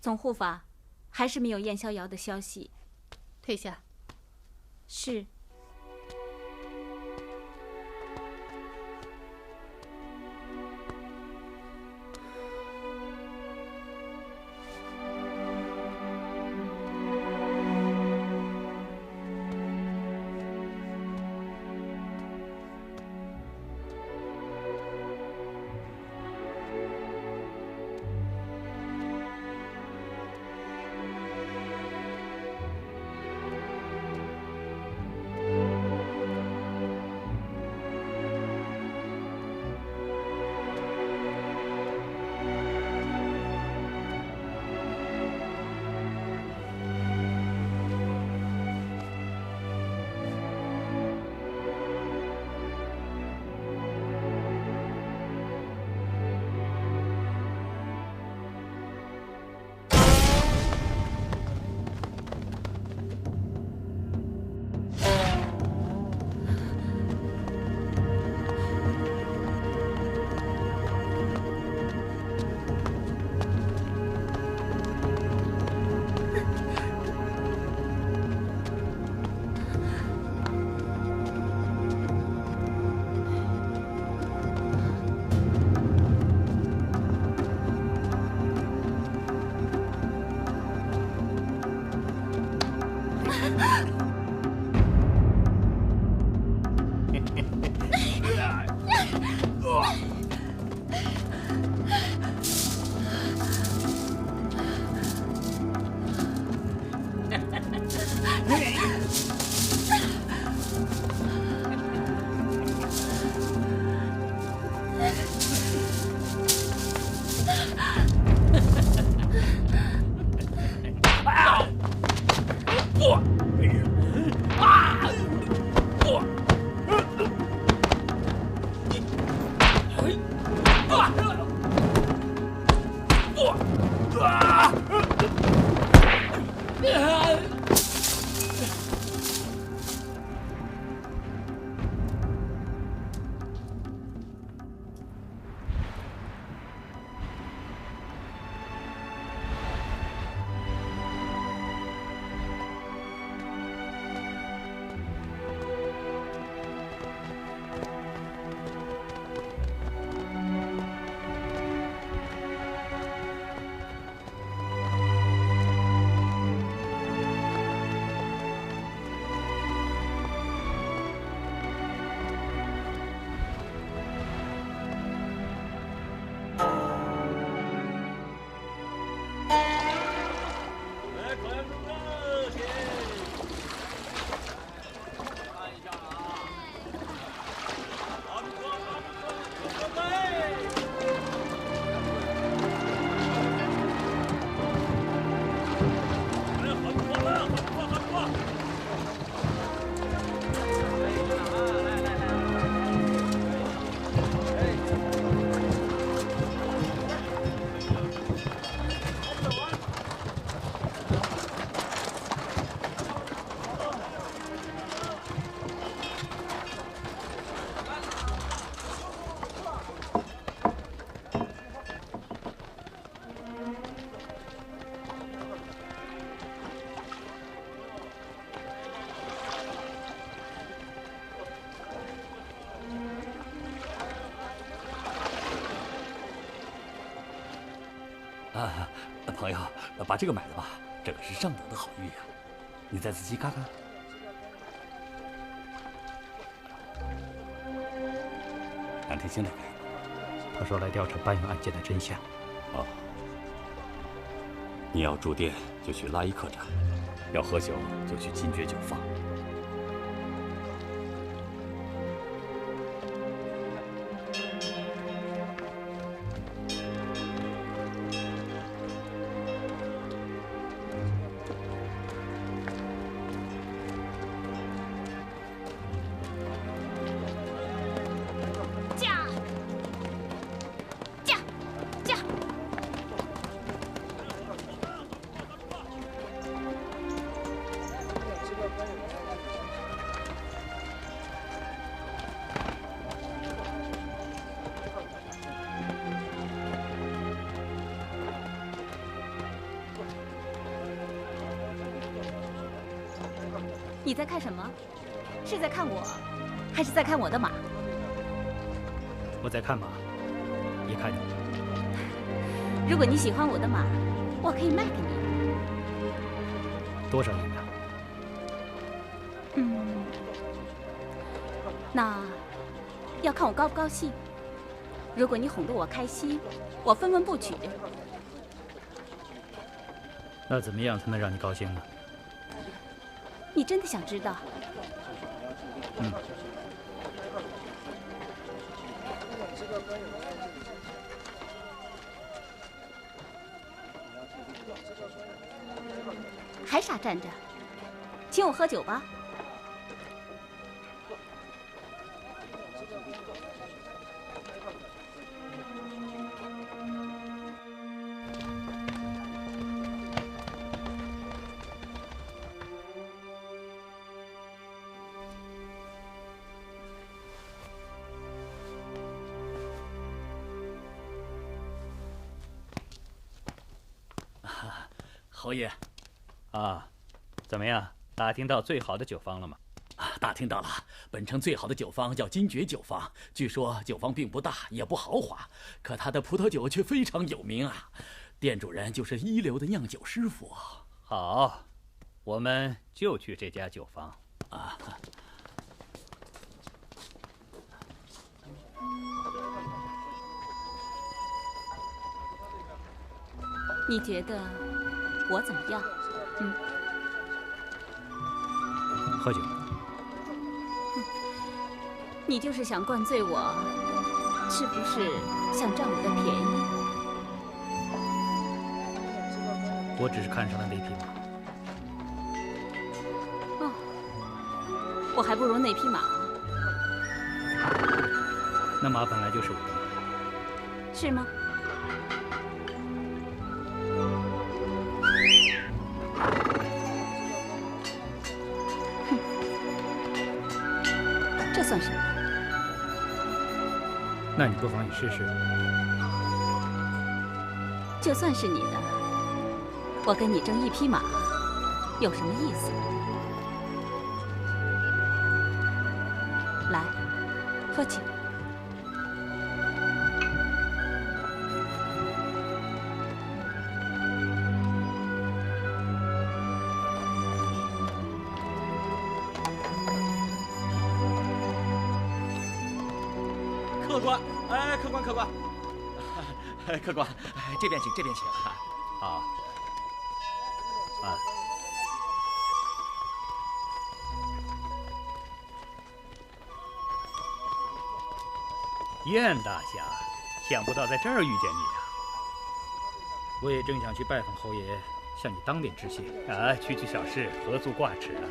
總護法還是沒有燕逍遙的消息。退下。是。朋友，把这个买了吧，这可是上等的好玉呀！你再仔细看看。南天星这边，他说来调查搬运案件的真相。哦，你要住店就去拉伊客栈，要喝酒就去金爵酒坊。你在看什麼？是在看我，還是在看我的馬？我在看馬，也看你。如果你喜歡我的馬，我可以賣給你。多少銀兩？那要看我高不高興。如果你哄得我開心，我分文不取。那怎麼樣才能讓你高興呢？你真的想知道？還傻站着，請我喝酒吧。侯爺，啊，怎么样？打听到最好的酒坊了吗？打听到了，本城最好的酒坊叫金爵酒坊。据说酒坊并不大，也不豪华，可它的葡萄酒却非常有名啊。店主人就是一流的釀酒師傅。好，我們就去這家酒坊。啊。你覺得我怎麼樣？喝酒。你就是想灌醉我，是不是想占我的便宜？我只是看上了那匹馬。哦，我還不如那匹馬。那馬本來就是我的馬。是嗎？这算什么？那你不妨也試試。就算是你的，我跟你爭一匹馬，有什麼意思？來，喝酒。客官，哎，客官，客官，客官，这邊請，這邊請。好。燕大侠，想不到在這兒遇見你啊！我也正想去拜訪侯爺，向你當面致謝。啊，區區小事，何足掛齒啊！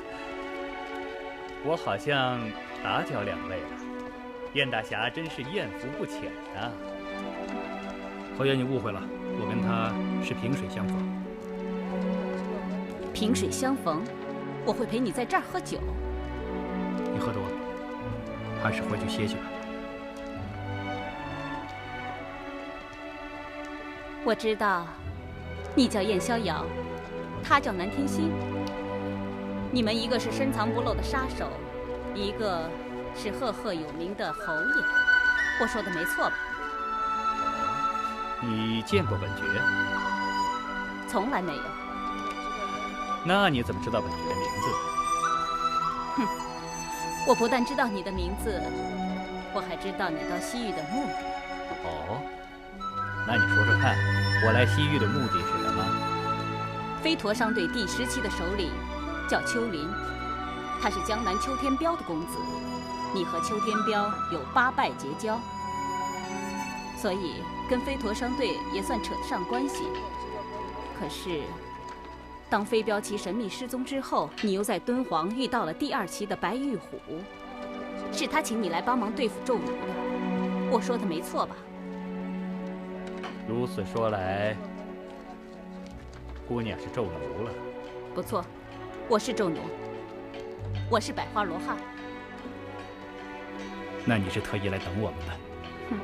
我好像打攪兩位了。燕大俠真是豔福不淺啊！侯爺，你誤會了，我跟他是萍水相逢。萍水相逢，我會陪你在這兒喝酒。你喝多了，還是回去歇歇吧。我知道，你叫燕逍遙，他叫南天星。你們一個是深藏不露的殺手，一個是赫赫有名的侯爺。我說的沒錯吧？你見過本爵？從來沒有。那你怎麼知道本爵的名字？哼，我不但知道你的名字，我還知道你到西域的目的。哦，那你說說看，我來西域的目的是什麼？飛陀商隊第10期的首領叫丘林，他是江南秋天彪的公子。你和秋天彪有8拜結交，所以跟飛陀商隊也算扯得上關係。可是，當飛鏢旗神秘失蹤之後，你又在敦煌遇到了第2期的白玉虎，是他請你來幫忙對付宙奴的。我說的沒錯吧？如此說來，姑娘是宙奴了。不錯，我是宙奴，我是百花羅漢。那你是特意來等我們的？哼，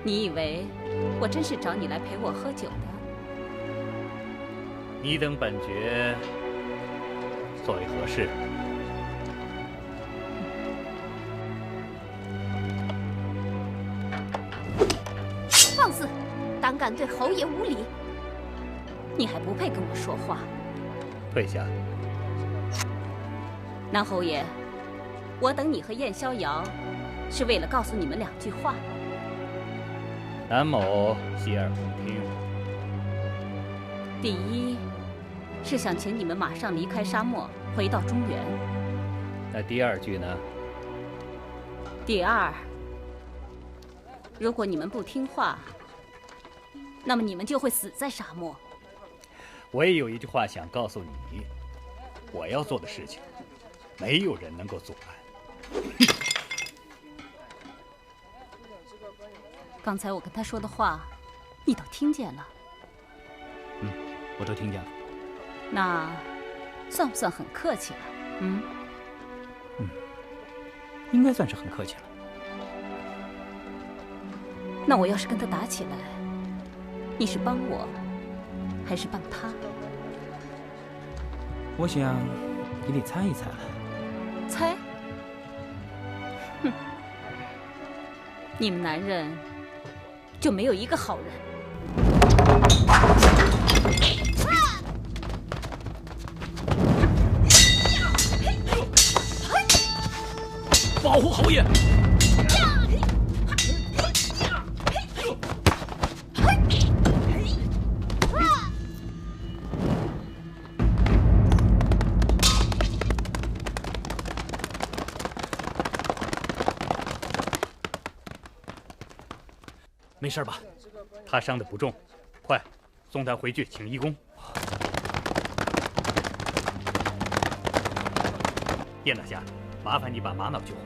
你以為我真是找你來陪我喝酒的？你等本爵作為何事？放肆！膽敢對侯爺無禮！你還不配跟我說話。退下。南侯爺，我等你和燕逍遙，是為了告訴你們2句話。南某洗耳恭聽。第一，是想請你們馬上離開沙漠，回到中原。那第2句呢？第2，如果你們不聽話，那麼你們就会死在沙漠。我也有一句話想告訴你，我要做的事情，沒有人能夠阻攔。剛才我跟他說的話，你都聽見了？我都聽見了。那算不算很客氣了？應該算是很客氣了。那我要是跟他打起來，你是幫我，還是幫他？我想给你猜一猜了。猜？哼！你们男人就没有一个好人。保護侯爺！沒事吧？他傷得不重，快送他回去請醫工。燕大俠，麻煩你把瑪瑙救回。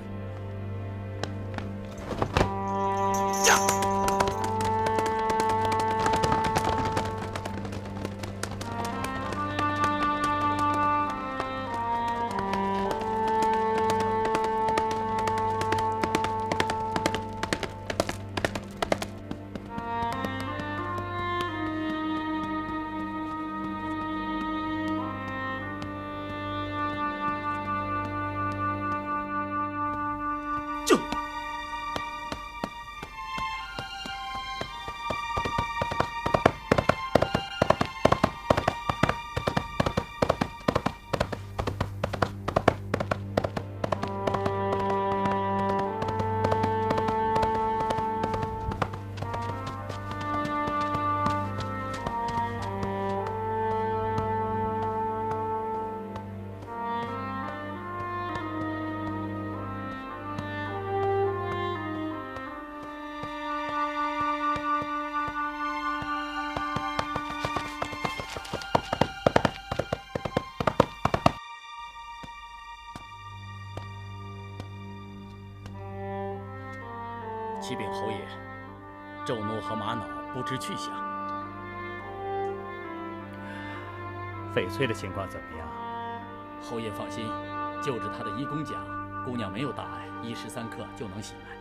启禀侯爺，宙怒和瑪瑙不知去向。翡翠的情況怎麼樣？侯爺放心，就着他的醫工講，姑娘沒有大礙，1時3刻就能醒來。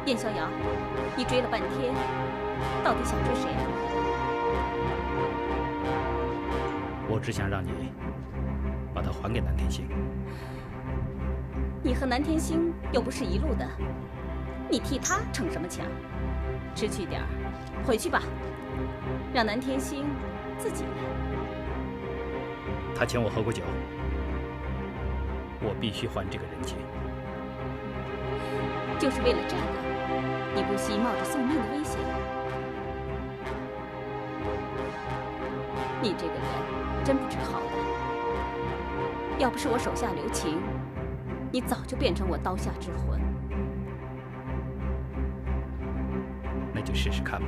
燕逍遙，你追了半天，到底想追誰啊？我只想讓你把它還給南天星。你和南天星又不是一路的，你替他逞什麼強？识趣點兒，回去吧，讓南天星自己來。他請我喝過酒，我必須還這個人情。就是為了這個，你不惜冒着送命的危險。你這個人真不知好歹。要不是我手下留情，你早就變成我刀下之魂。那就試試看吧。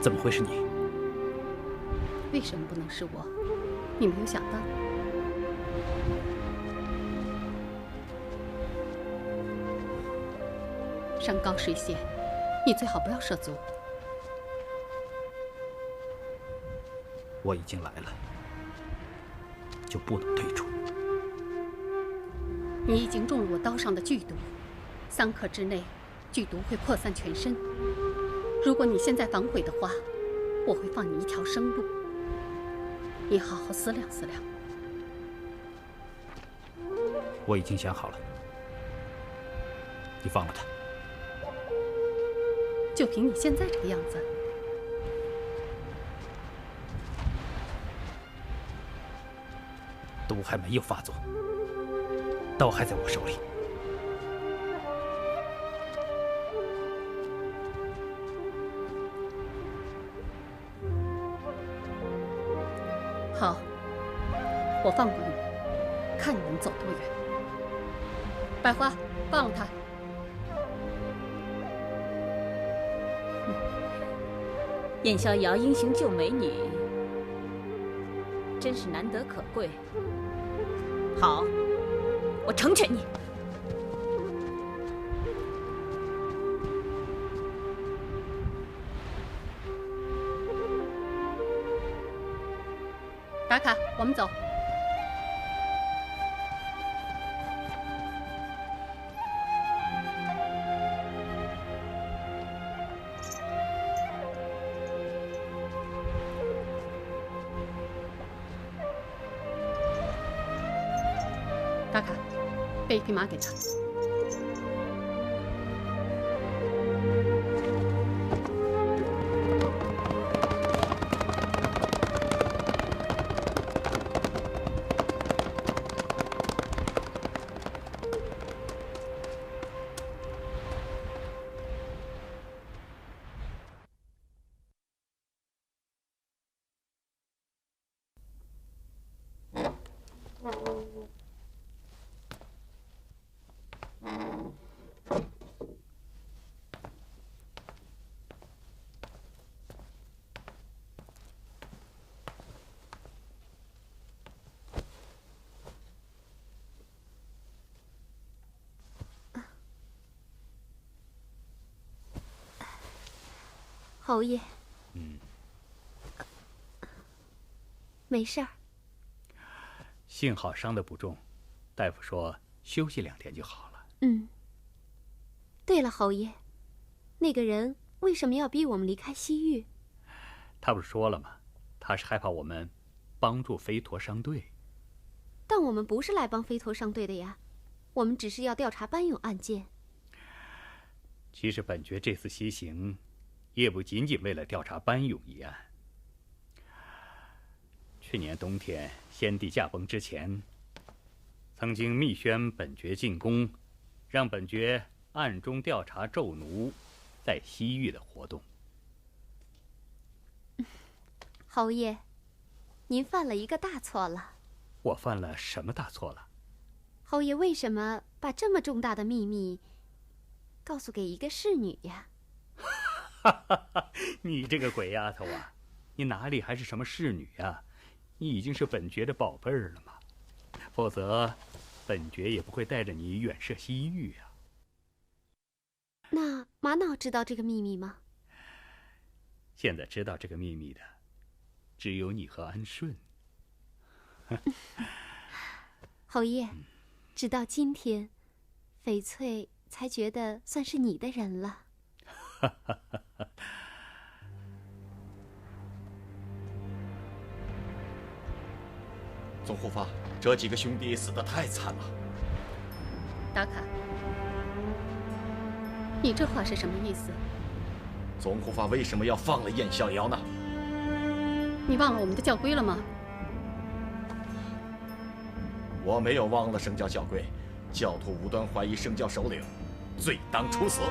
怎么会是你？为什么不能是我？你没有想到？山高水险，你最好不要涉足。我已经来了，就不能退出。你已经中了我刀上的剧毒，3刻之内，剧毒会扩散全身。如果你现在反悔的话，我会放你一条生路。你好好思量思量。我已经想好了，你放了他。就凭你现在这个样子，毒還沒有發作，刀還在我手裡。好，我放过你，看你能走多远。百花，放了他。燕逍遥英雄救美女，真是难得可贵。好，我成全你。打卡，我们走。打卡，备一匹马给他。侯爷，没事儿。幸好伤得不重，大夫说休息2天就好了。对了，侯爷，那个人为什么要逼我们离開西域？他不是說了嗎？他是害怕我們幫助飛陀商隊。但我們不是來幫飛陀商隊的呀，我們只是要調查班勇案件。其實本爵這次西行，也不僅僅為了調查班勇一案。去年冬天，先帝駕崩之前，曾經密宣本爵進宮，讓本爵暗中調查紂奴在西域的活動。侯爺，您犯了一個大錯了。我犯了什麼大錯了？侯爺為什麼把這麼重大的秘密告訴給一個侍女呀？你這個鬼丫頭啊，你哪裡還是什麼侍女啊？你已經是本爵的寶貝兒了嘛，否則本爵也不會帶着你遠涉西域啊。那瑪瑙知道這個秘密嗎？現在知道這個秘密的只有你和安順。侯爺，直到今天，翡翠才覺得算是你的人了。總護法，這幾個兄弟死得太慘了。打卡，你這話是什麼意思？總護法為什麼要放了燕逍遙呢？你忘了我們的教規了嗎？我沒有忘了聖教教規，教徒無端懷疑聖教首領，罪當處死。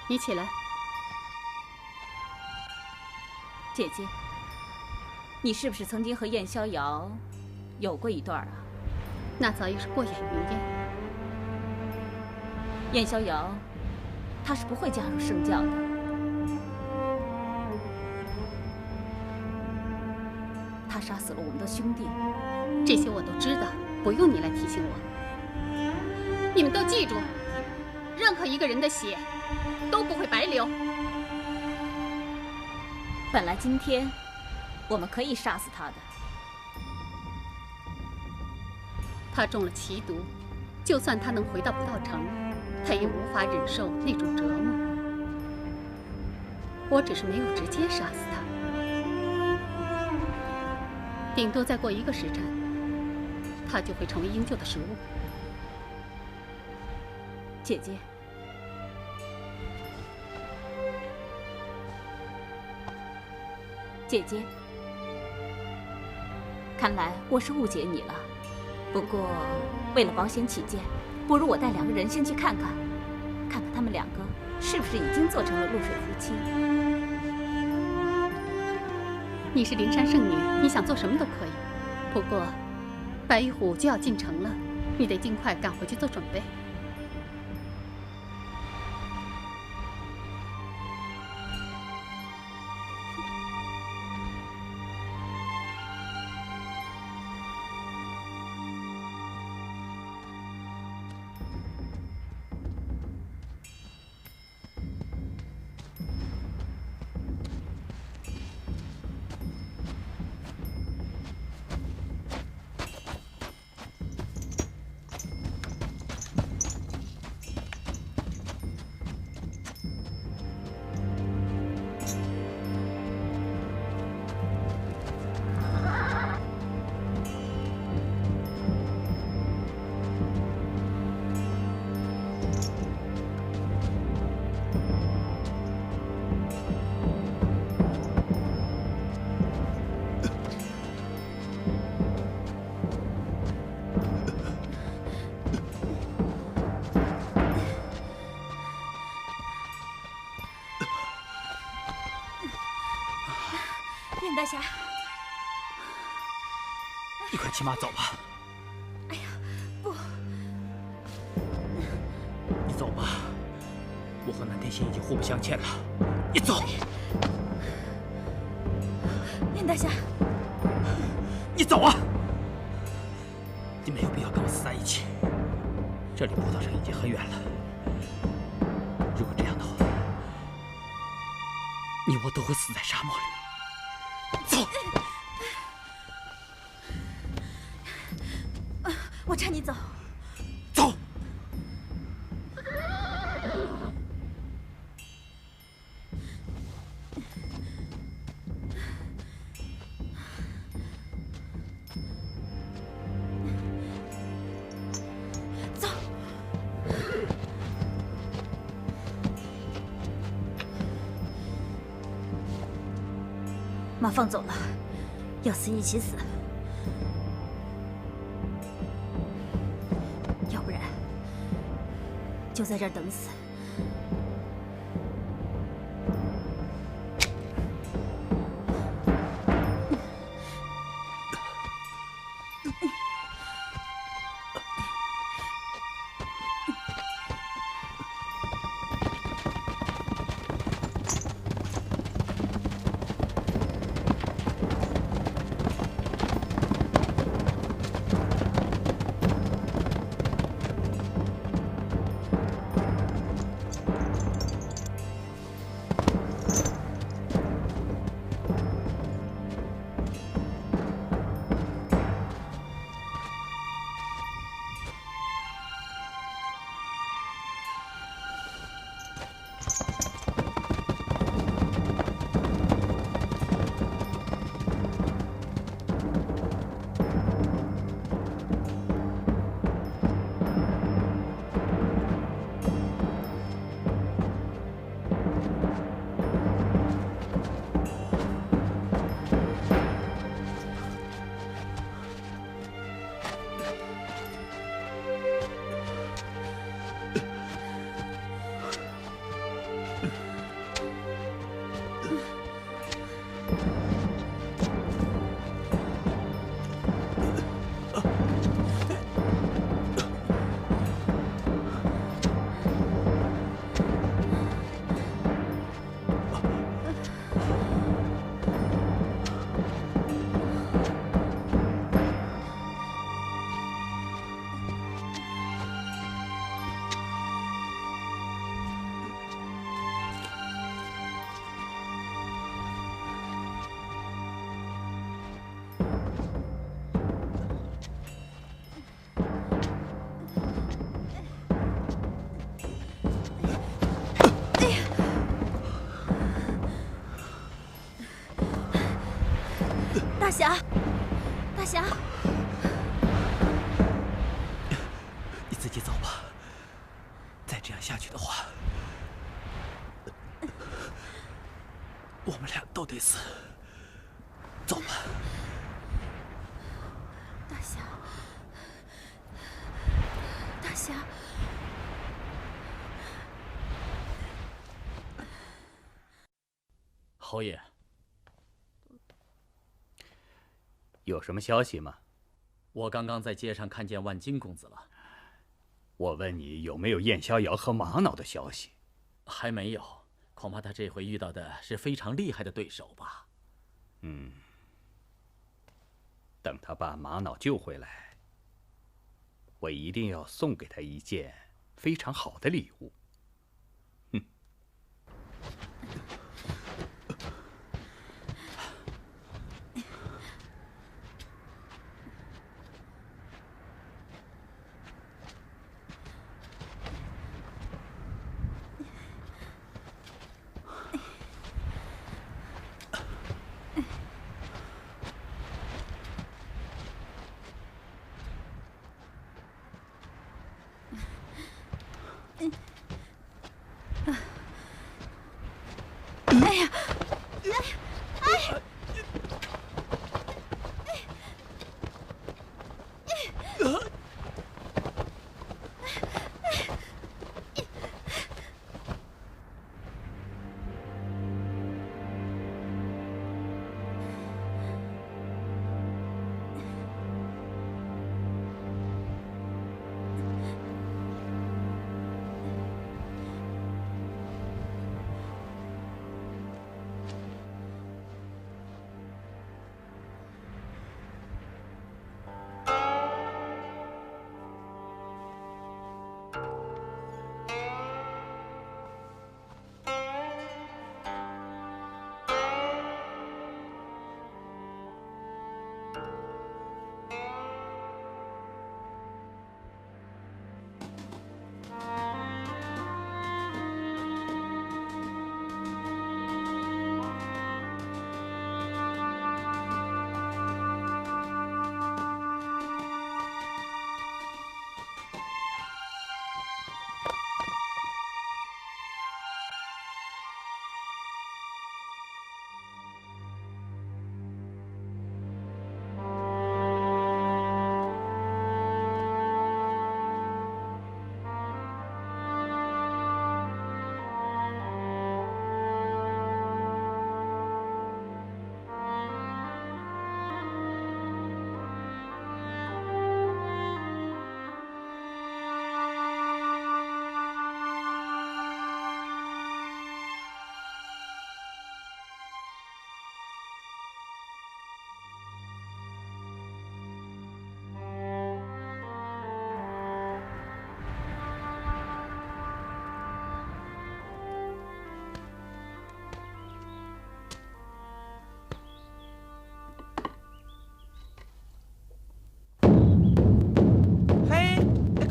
你起來。姐姐，你是不是曾經和燕逍遙有過一段啊？那早已是過眼雲煙。燕逍遙，他是不會加入聖教的。他殺死了我們的兄弟，這些我都知道，不用你來提醒我。你們都記住，任何一個人的血都不會白流。本來今天我們可以殺死他的。他中了奇毒，就算他能回到不道城，他也無法忍受那種折磨。我只是沒有直接殺死他，頂多再過1個時辰，他就会成為鷹鵰的食物。姐姐，姐姐，看來我是誤解你了。不過，為了保險起見，不如我帶2個人先去看看，看看他們2個是不是已經做成了露水夫妻。你是靈山聖女，你想做什麼都可以。不過，白玉虎就要進城了，你得盡快趕回去做準備。大侠，你快骑马走吧。哎呀，不，你走吧，我和南天心已经互不相欠了。你走。燕大侠，你走啊！你没有必要跟我死在一起。这离葡萄城已经很远了。如果这样的话，你我都会死在沙漠里。走！我搀你走。走！走！马放走了，要死一起死。要不然，就在这兒等死。即走吧，再这樣下去的話，我們倆都得死。走吧。大俠，大俠。侯爺，有什麼消息嗎？我剛剛在街上看見萬金公子了。我問你有沒有燕逍遙和瑪瑙的消息？還沒有，恐怕他這回遇到的是非常厲害的對手吧。等他把瑪瑙救回來，我一定要送給他一件非常好的禮物。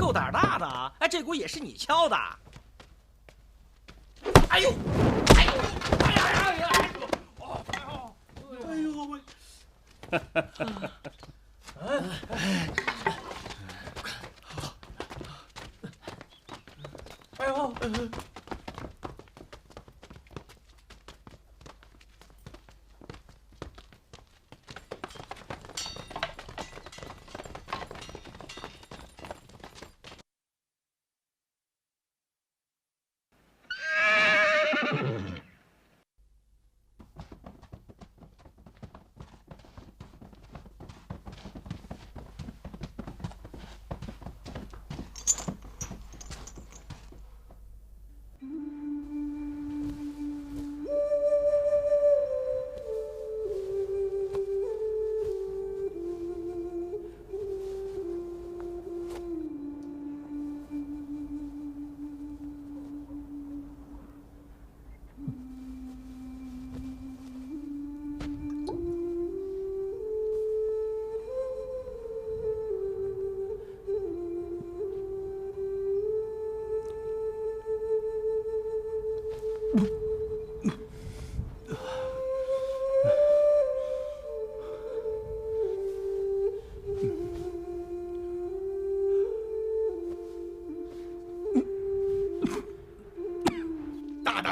够胆大的啊！哎，这鼓也是你敲的？哎呦！哎呦！哎呀呀呀！哎呦！哎呦喂！哎呦！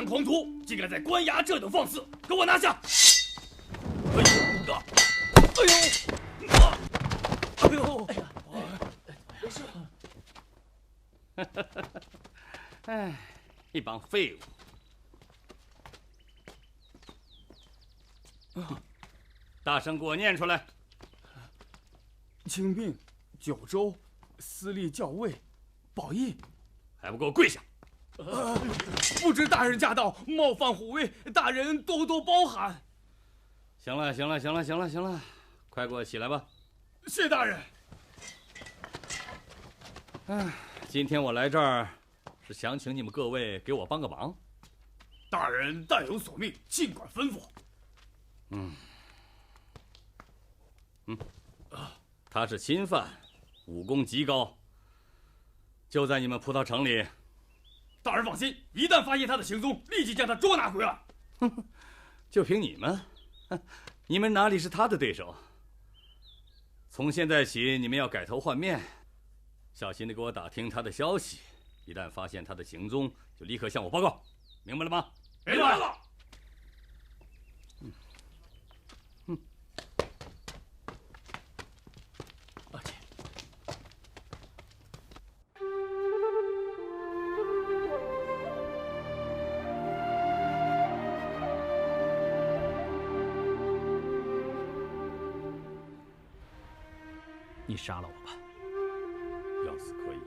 膽狂徒，竟敢在官衙這等放肆，给我拿下！哎呦！没事。哎，一帮废物！大声给我念出来！清病、九州、司隶校尉、宝义，还不给我跪下！不知大人驾到，冒犯虎威，大人多多包涵。行了，快给我起来吧！谢大人。今天我来这儿，是想请你们各位给我帮个忙。大人但有所命，尽管吩咐。他是钦犯，武功极高，就在你们葡萄城里。大人放心，一旦发现他的行踪，立即将他捉拿回来。就凭你们，你们哪里是他的对手？从现在起，你们要改头换面，小心的给我打听他的消息。一旦发现他的行踪，就立刻向我报告，明白了吗？明白了。你杀了我吧。要死可以，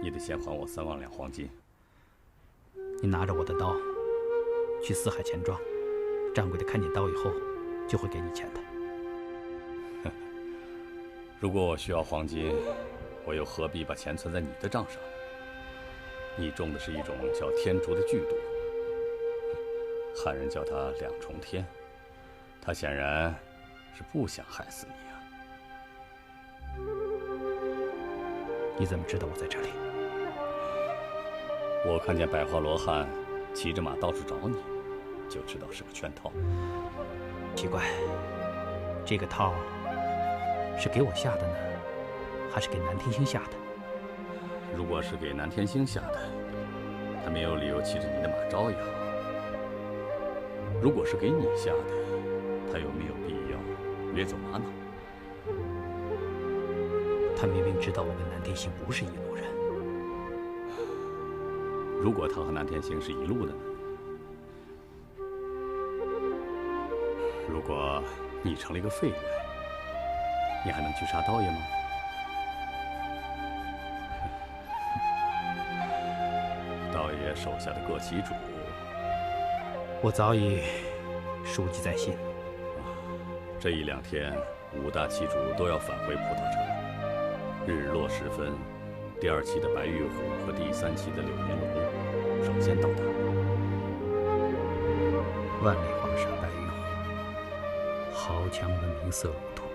你得先还我3万两黄金。你拿着我的刀去四海钱庄，掌柜的看见刀以后，就会给你钱的。如果我需要黄金，我又何必把钱存在你的账上呢？你种的是一种叫天竺的剧毒，汉人叫它两重天，他显然是不想害死你啊。你怎么知道我在这里？我看见百花罗汉骑着马到处找你，就知道是个圈套。奇怪，这个套是给我下的呢，还是给南天星下的？如果是给南天星下的，他没有理由骑着你的马招摇；如果是给你下的，他又没有必要掠走玛瑙。他明明知道我跟南天星不是一路人。如果他和南天星是一路的呢？如果你成了一个废人，你还能去杀刀爷吗？刀爷手下的各旗主，我早已书记在心。这1、2天，5大旗主都要返回葡萄城。日落时分，第2期的白玉虎和第3期的柳云龙首先到达。万里黄沙白玉虎，豪强闻名色如土。